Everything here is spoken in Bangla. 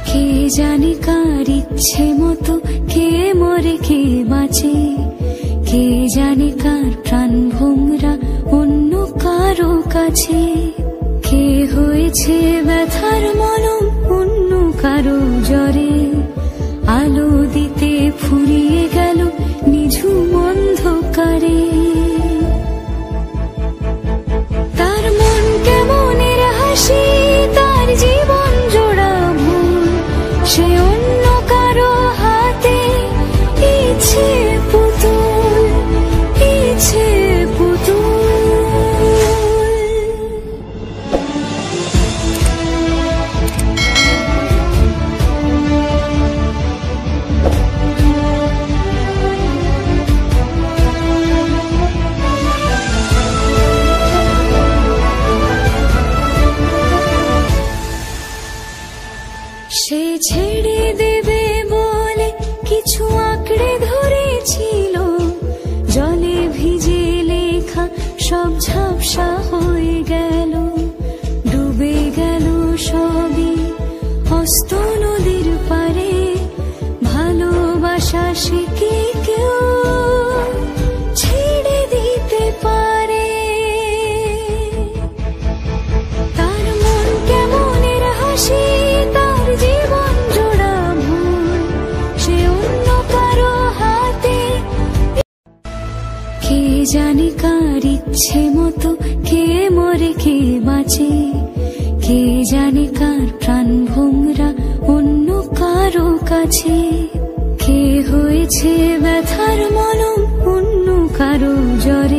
কে জানে কার ইচ্ছে মতো কে মরে কে বাঁচে, কে জানে কার প্রাণ ভোমরা অন্য কারো কাছে, কে হয়েছে ব্যথার মলম অন্য কারো জ্বরে, আলো দিতে ফুরিয়ে গেল নিঝুম অন্ধকারে। তার মন কেমনের হাসি, তার জীবন জোড়া ভুল, সে অন্য কারো হাতে ইচ্ছে পুতুল, ইচ্ছে পুতুল। সে ছেড়ে দেবে বলে কিছু আঁকড়ে ধরেছিল, জলে ভিজে লেখা সব ঝাপসা হয়ে গেল, ডুবে গেল সবই অস্ত নদীর পারে। ভালোবাসা সে কি কেউ ছেড়ে দিতে পারে? তার মন কেমনের হাসি, তার জীবন জোড়া ভুল, সে অন্য কারো হাতে। কে জানে কার ইচ্ছে মতো কে মরে কে বাঁচে, কে জানে কার প্রাণ ভোমরা অন্য কারো কাছে, কে হয়েছে ব্যথার মলম অন্য কারো জ্বরে,